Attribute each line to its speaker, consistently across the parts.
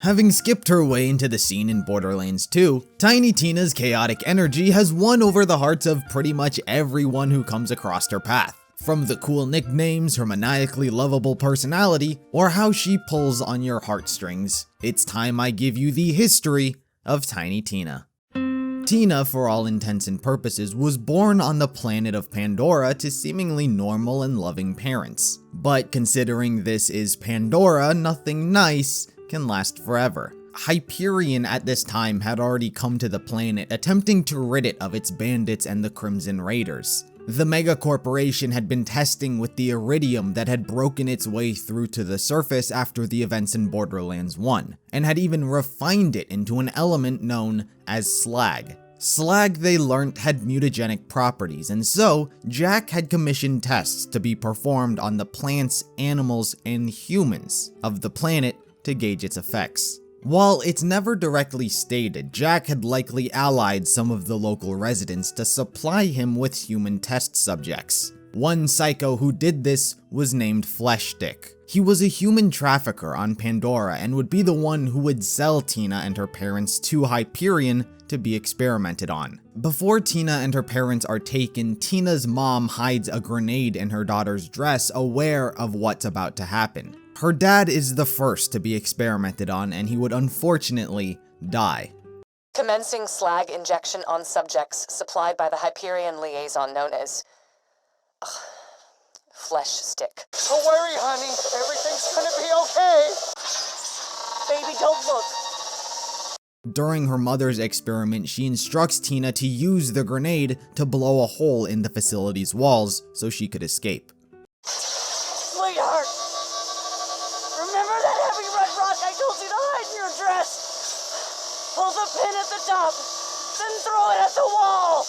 Speaker 1: Having skipped her way into the scene in Borderlands 2, Tiny Tina's chaotic energy has won over the hearts of pretty much everyone who comes across her path. From the cool nicknames, her maniacally lovable personality, or how she pulls on your heartstrings, it's time I give you the history of Tiny Tina. Tina, for all intents and purposes, was born on the planet of Pandora to seemingly normal and loving parents. But considering this is Pandora, nothing nice can last forever. Hyperion at this time had already come to the planet, attempting to rid it of its bandits and the Crimson Raiders. The mega corporation had been testing with the iridium that had broken its way through to the surface after the events in Borderlands 1, and had even refined it into an element known as slag. Slag, they learnt, had mutagenic properties, and so Jack had commissioned tests to be performed on the plants, animals, and humans of the planet to gauge its effects. While it's never directly stated, Jack had likely allied some of the local residents to supply him with human test subjects. One psycho who did this was named Fleshstick. He was a human trafficker on Pandora and would be the one who would sell Tina and her parents to Hyperion to be experimented on. Before Tina and her parents are taken, Tina's mom hides a grenade in her daughter's dress, aware of what's about to happen. Her dad is the first to be experimented on, and he would unfortunately die.
Speaker 2: Commencing slag injection on subjects supplied by the Hyperion liaison known as Fleshstick.
Speaker 3: Don't worry, honey. Everything's gonna be okay. Baby, don't look.
Speaker 1: During her mother's experiment, she instructs Tina to use the grenade to blow a hole in the facility's walls so she could escape.
Speaker 3: Sweetheart, remember that heavy red rock I told you to hide in your dress? Pull the pin at the top, then throw it at the wall.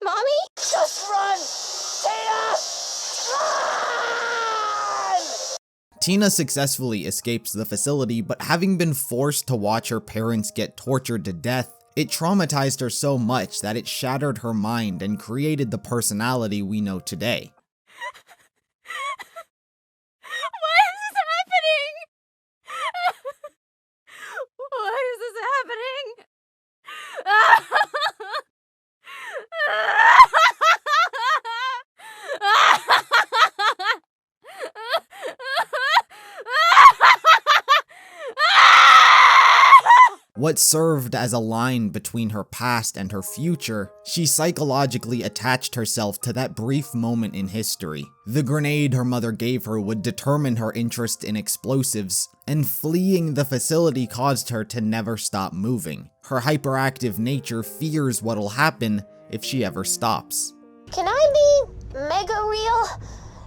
Speaker 4: Mommy?
Speaker 3: Just run! Tina! Run!
Speaker 1: Tina successfully escapes the facility, but having been forced to watch her parents get tortured to death, it traumatized her so much that it shattered her mind and created the personality we know today.
Speaker 4: Why is this happening? Why is this happening?
Speaker 1: What served as a line between her past and her future, she psychologically attached herself to that brief moment in history. The grenade her mother gave her would determine her interest in explosives, and fleeing the facility caused her to never stop moving. Her hyperactive nature fears what'll happen if she ever stops.
Speaker 4: Can I be mega real?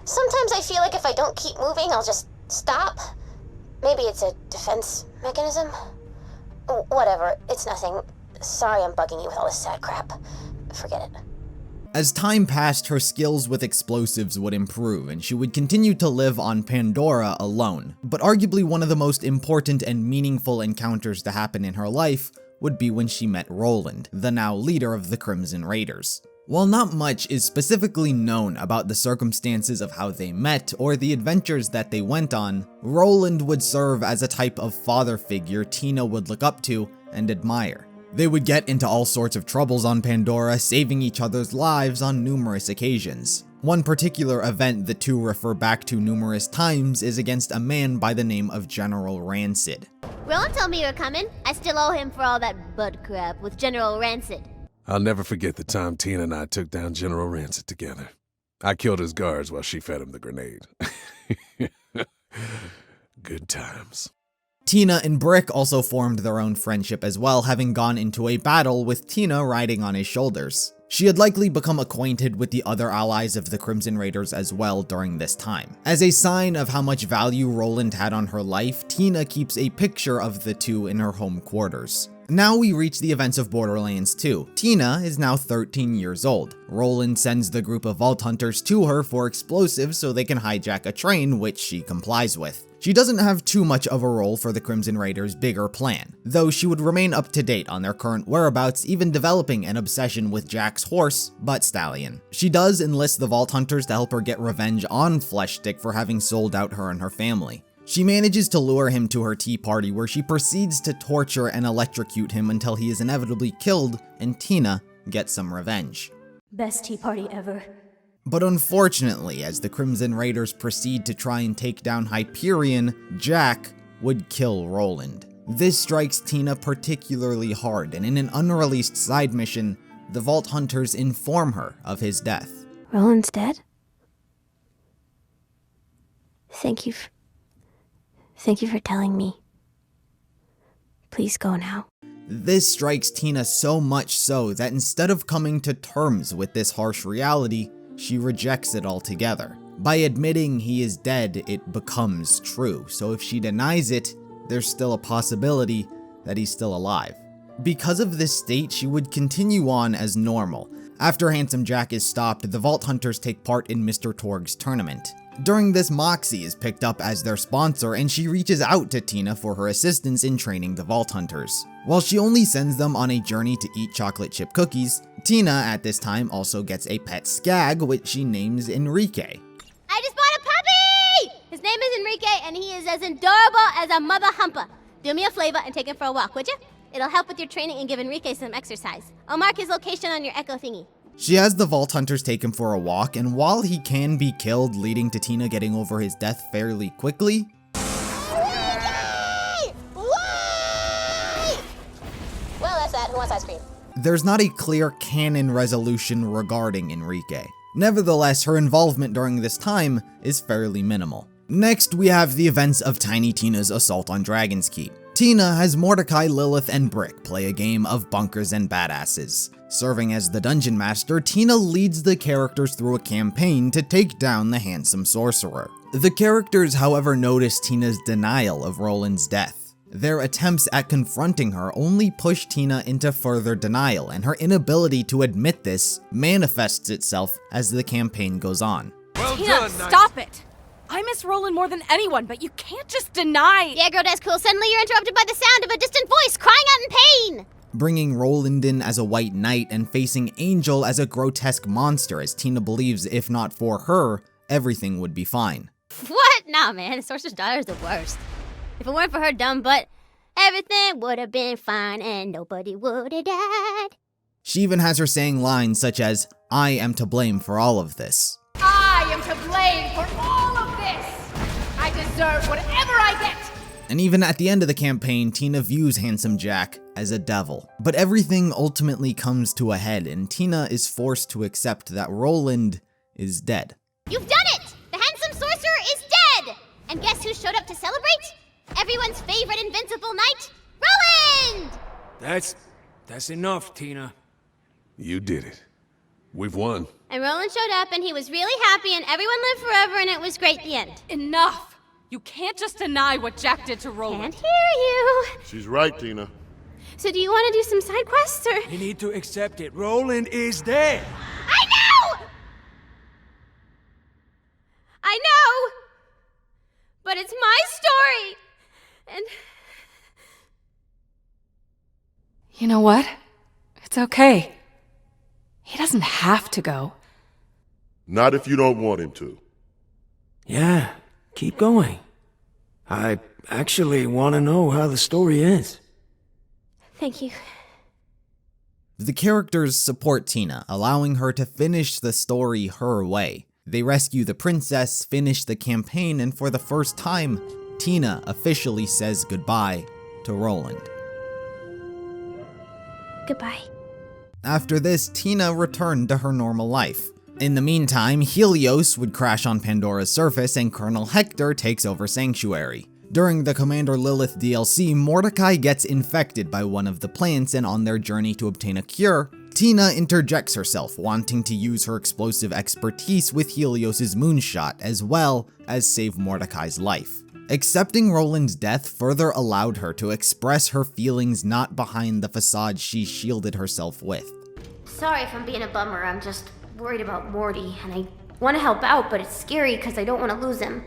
Speaker 4: Sometimes I feel like if I don't keep moving, I'll just stop. Maybe it's a defense mechanism? Whatever, it's nothing. Sorry I'm bugging you with all this sad crap. Forget it.
Speaker 1: As time passed, her skills with explosives would improve, and she would continue to live on Pandora alone. But arguably one of the most important and meaningful encounters to happen in her life would be when she met Roland, the now leader of the Crimson Raiders. While not much is specifically known about the circumstances of how they met or the adventures that they went on, Roland would serve as a type of father figure Tina would look up to and admire. They would get into all sorts of troubles on Pandora, saving each other's lives on numerous occasions. One particular event the two refer back to numerous times is against a man by the name of General Rancid.
Speaker 5: Roland told me you were coming. I still owe him for all that bud crap with General Rancid.
Speaker 6: I'll never forget the time Tina and I took down General Rancid together. I killed his guards while she fed him the grenade. Good times.
Speaker 1: Tina and Brick also formed their own friendship as well, having gone into a battle with Tina riding on his shoulders. She had likely become acquainted with the other allies of the Crimson Raiders as well during this time. As a sign of how much value Roland had on her life, Tina keeps a picture of the two in her home quarters. Now we reach the events of Borderlands 2. Tina is now 13 years old. Roland sends the group of Vault Hunters to her for explosives so they can hijack a train, which she complies with. She doesn't have too much of a role for the Crimson Raiders' bigger plan, though she would remain up to date on their current whereabouts, even developing an obsession with Jack's horse, Butt Stallion. She does enlist the Vault Hunters to help her get revenge on Fleshstick for having sold out her and her family. She manages to lure him to her tea party where she proceeds to torture and electrocute him until he is inevitably killed and Tina gets some revenge.
Speaker 7: Best tea party ever.
Speaker 1: But unfortunately, as the Crimson Raiders proceed to try and take down Hyperion, Jack would kill Roland. This strikes Tina particularly hard, and in an unreleased side mission, the Vault Hunters inform her of his death.
Speaker 7: Roland's dead? Thank you for telling me. Please go now.
Speaker 1: This strikes Tina so much so that instead of coming to terms with this harsh reality, she rejects it altogether. By admitting he is dead, it becomes true, so if she denies it, there's still a possibility that he's still alive. Because of this state, she would continue on as normal. After Handsome Jack is stopped, the Vault Hunters take part in Mr. Torgue's tournament. During this, Moxie is picked up as their sponsor, and she reaches out to Tina for her assistance in training the Vault Hunters. While she only sends them on a journey to eat chocolate chip cookies, Tina at this time also gets a pet skag, which she names Enrique.
Speaker 5: I just bought a puppy! His name is Enrique, and he is as adorable as a mother humper. Do me a favor and take him for a walk, would you? It'll help with your training and give Enrique some exercise. I'll mark his location on your echo thingy.
Speaker 1: She has the Vault Hunters take him for a walk, and while he can be killed, leading to Tina getting over his death fairly quickly,
Speaker 4: Why? Well, that's that. Who wants ice cream?
Speaker 1: there's not a clear canon resolution regarding Enrique. Nevertheless, her involvement during this time is fairly minimal. Next, we have the events of Tiny Tina's assault on Dragon's Keep. Tina has Mordecai, Lilith, and Brick play a game of bunkers and badasses. Serving as the dungeon master, Tina leads the characters through a campaign to take down the handsome sorcerer. The characters, however, notice Tina's denial of Roland's death. Their attempts at confronting her only push Tina into further denial, and her inability to admit this manifests itself as the campaign goes on.
Speaker 8: Tina, stop it! I miss Roland more than anyone, but you can't just deny.
Speaker 5: Yeah, girl, that's cool. Suddenly you're interrupted by the sound of a distant voice crying out in pain.
Speaker 1: Bringing Roland in as a white knight and facing Angel as a grotesque monster, as Tina believes if not for her, everything would be fine.
Speaker 5: What? Nah, man, the sorcerer's daughter's the worst. If it weren't for her dumb butt, everything would have been fine and nobody would have died.
Speaker 1: She even has her saying lines such as, "I am to blame for all of this."
Speaker 8: I am to blame for all of this. I deserve whatever I get.
Speaker 1: And even at the end of the campaign, Tina views Handsome Jack as a devil. But everything ultimately comes to a head, and Tina is forced to accept that Roland is dead.
Speaker 5: You've done it! The handsome sorcerer is dead! And guess who showed up to celebrate? Everyone's favorite invincible knight, Roland!
Speaker 9: That's enough, Tina.
Speaker 6: You did it. We've won.
Speaker 5: And Roland showed up and he was really happy and everyone lived forever and it was great, the end.
Speaker 8: Enough! You can't just deny what Jack did to Roland.
Speaker 5: Can't hear you.
Speaker 10: She's right, Tina.
Speaker 5: So do you want to do some side quests or?
Speaker 9: You need to accept it. Roland is dead.
Speaker 5: I know! I know! But it's my story! And...
Speaker 11: You know what? It's okay. He doesn't have to go.
Speaker 10: Not if you don't want him to.
Speaker 9: Yeah, keep going. I actually want to know how the story ends.
Speaker 5: Thank you.
Speaker 1: The characters support Tina, allowing her to finish the story her way. They rescue the princess, finish the campaign, and for the first time, Tina officially says goodbye to Roland.
Speaker 7: Goodbye.
Speaker 1: After this, Tina returned to her normal life. In the meantime, Helios would crash on Pandora's surface and Colonel Hector takes over Sanctuary. During the Commander Lilith DLC, Mordecai gets infected by one of the plants, and on their journey to obtain a cure, Tina interjects herself, wanting to use her explosive expertise with Helios' moonshot, as well as save Mordecai's life. Accepting Roland's death further allowed her to express her feelings not behind the facade she shielded herself with.
Speaker 4: Sorry if I'm being a bummer. I'm just worried about Morty, and I want to help out, but it's scary because I don't want to lose him.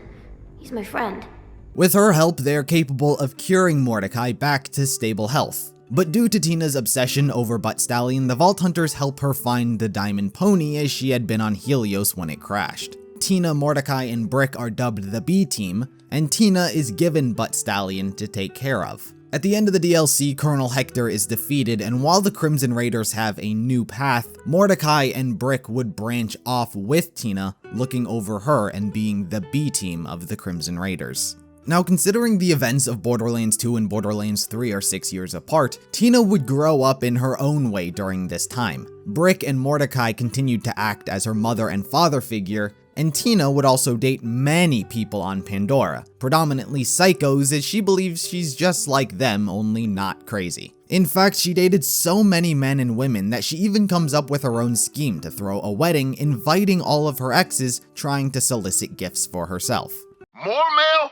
Speaker 4: He's my friend.
Speaker 1: With her help, they are capable of curing Mordecai back to stable health. But due to Tina's obsession over Butt Stallion, the Vault Hunters help her find the Diamond Pony, as she had been on Helios when it crashed. Tina, Mordecai, and Brick are dubbed the B Team, and Tina is given Butt Stallion to take care of. At the end of the DLC, Colonel Hector is defeated, and while the Crimson Raiders have a new path, Mordecai and Brick would branch off with Tina, looking over her and being the B team of the Crimson Raiders. Now, considering the events of Borderlands 2 and Borderlands 3 are 6 years apart, Tina would grow up in her own way during this time. Brick and Mordecai continued to act as her mother and father figure, and Tina would also date many people on Pandora, predominantly psychos, as she believes she's just like them, only not crazy. In fact, she dated so many men and women that she even comes up with her own scheme to throw a wedding, inviting all of her exes, trying to solicit gifts for herself.
Speaker 10: More mail?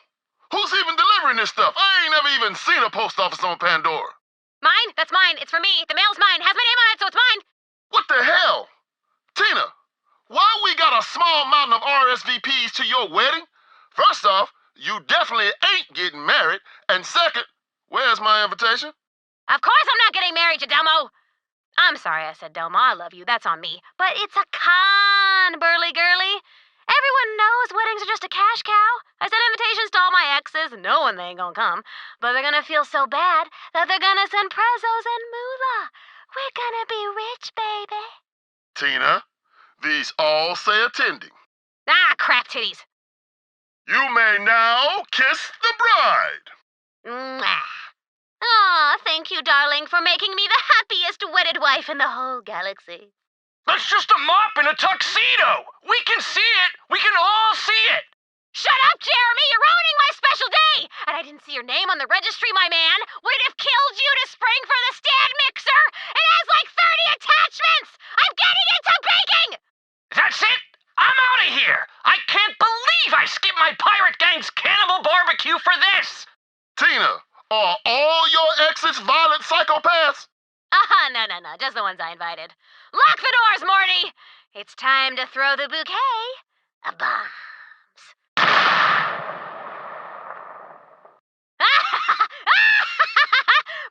Speaker 10: Who's even delivering this stuff? I ain't never even seen a post office on Pandora.
Speaker 5: Mine? That's mine. It's for me. The mail's mine. Has my name on it, so it's mine.
Speaker 10: What the hell? Tina, why we got a small mountain of RSVPs to your wedding? First off, you definitely ain't getting married. And second, where's my invitation?
Speaker 5: Of course I'm not getting married, you Delmo. I'm sorry I said Delmo. I love you. That's on me. But it's a con, burly girly. Everyone knows weddings are just a cash cow. I sent invitations to all my exes, knowing they ain't gonna come. But they're gonna feel so bad that they're gonna send prezos and moolah. We're gonna be rich, baby.
Speaker 10: Tina, these all say attending.
Speaker 5: Ah, crap titties.
Speaker 10: You may now kiss the bride.
Speaker 5: Mwah. Aw, thank you, darling, for making me the happiest wedded wife in the whole galaxy.
Speaker 9: That's just a mop in a tuxedo! We can see it! We can all see it!
Speaker 5: Shut up, Jeremy! You're ruining my special day! And I didn't see your name on the registry, my man! Would it have killed you to spring for the stand mixer? It has like 30 attachments! I'm getting into baking!
Speaker 9: That's it! I'm out of here! I can't believe I skipped my Pirate Gang's cannibal barbecue for this!
Speaker 10: Tina, are all your exes violent psychopaths?
Speaker 5: No, just the ones I invited. Lock the doors, Morty! It's time to throw the bouquet of bombs.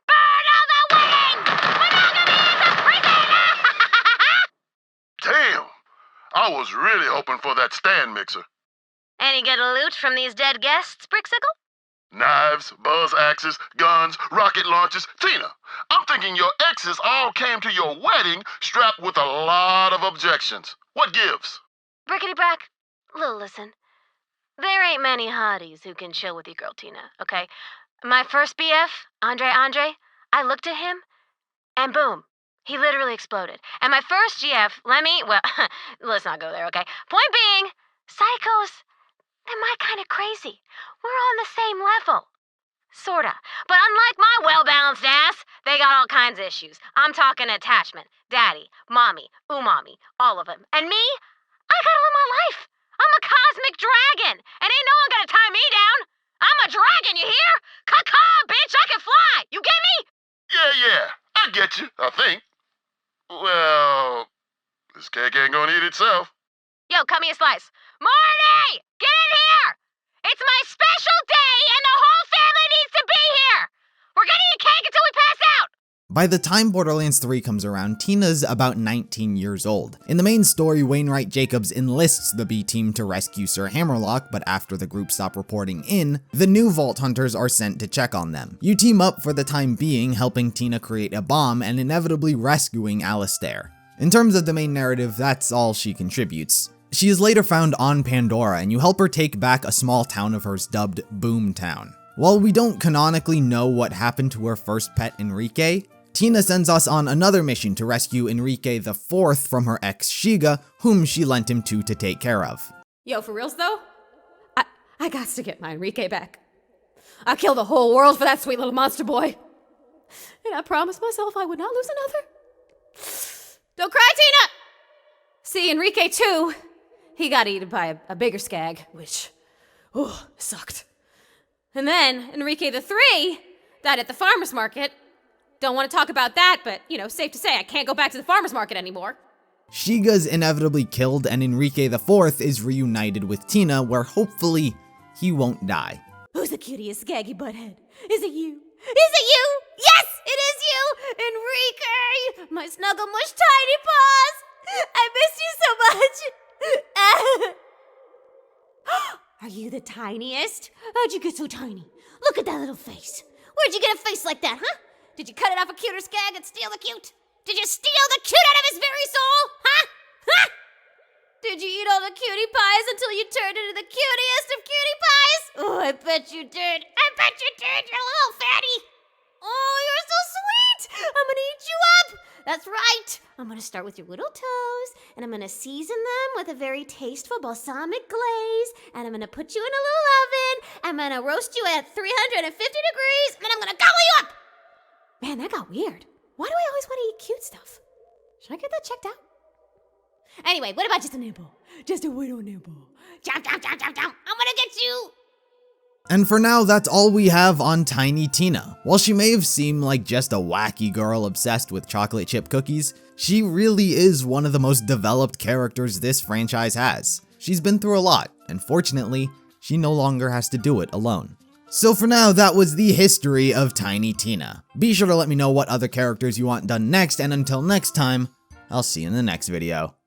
Speaker 5: Burn all the weddings! Monogamy is a prison!
Speaker 10: Damn, I was really hoping for that stand mixer.
Speaker 5: Any good loot from these dead guests, Brixicle?
Speaker 10: Knives, buzz axes, guns, rocket launchers. Tina, I'm thinking your exes all came to your wedding strapped with a lot of objections. What gives?
Speaker 5: Brickety Brack, listen. There ain't many hotties who can chill with your girl Tina, okay? My first BF, Andre, I looked at him, and boom, he literally exploded. And my first GF, well, let's not go there, okay? Point being, psychos, they're my kind of crazy. We're on the same level. Sorta. But unlike my well-balanced ass, they got all kinds of issues. I'm talking attachment, daddy, mommy, umami, all of them. And me? I gotta live my life. I'm a cosmic dragon, and ain't no one gonna tie me down. I'm a dragon, you hear? Caw-caw, bitch, I can fly. You get me?
Speaker 10: Yeah, I get you, I think. Well, this cake ain't gonna eat itself.
Speaker 5: Yo, cut me a slice. Morty! Get in here! It's my special day, and the whole family needs to be here! We're gonna eat cake until we pass out!
Speaker 1: By the time Borderlands 3 comes around, Tina's about 19 years old. In the main story, Wainwright Jacobs enlists the B-team to rescue Sir Hammerlock, but after the group stop reporting in, the new Vault Hunters are sent to check on them. You team up for the time being, helping Tina create a bomb and inevitably rescuing Alistair. In terms of the main narrative, that's all she contributes. She is later found on Pandora, and you help her take back a small town of hers dubbed Boomtown. While we don't canonically know what happened to her first pet, Enrique, Tina sends us on another mission to rescue Enrique IV from her ex Shiga, whom she lent him to take care of.
Speaker 8: Yo, for reals though? I got to get my Enrique back. I killed the whole world for that sweet little monster boy. And I promised myself I would not lose another. Don't cry, Tina! See, Enrique too, he got eaten by a bigger skag, which, sucked. And then Enrique III died at the farmer's market. Don't want to talk about that, but, safe to say I can't go back to the farmer's market anymore.
Speaker 1: Shiga's inevitably killed, and Enrique IV is reunited with Tina, where hopefully he won't die.
Speaker 8: Who's the cutest skaggy butthead? Is it you? Is it you? Yes, it is you! Enrique! My snuggle-mush tiny paws! I miss you so much! Are
Speaker 5: you the tiniest? How'd you get so tiny? Look at that little face. Where'd you get a face like that, huh? Did you cut it off a cuter skag and steal the cute? Did you steal the cute out of his very soul? Huh? Huh? Did you eat all the cutie pies until you turned into the cutest of cutie pies? Oh, I bet you did. I bet you did, you little fatty. Oh, you're so sweet. I'm gonna eat you up. That's right. I'm gonna start with your little toes, and I'm gonna season them with a very tasteful balsamic glaze, and I'm gonna put you in a little oven. I'm gonna roast you at 350 degrees, and then I'm gonna gobble you up. Man, that got weird. Why do I always want to eat cute stuff? Should I get that checked out? Anyway, what about just a nibble? Just a little nibble. Jump, jump, jump, jump, jump. I'm gonna get you.
Speaker 1: And for now, that's all we have on Tiny Tina. While she may have seemed like just a wacky girl obsessed with chocolate chip cookies, she really is one of the most developed characters this franchise has. She's been through a lot, and fortunately, she no longer has to do it alone. So for now, that was the history of Tiny Tina. Be sure to let me know what other characters you want done next, and until next time, I'll see you in the next video.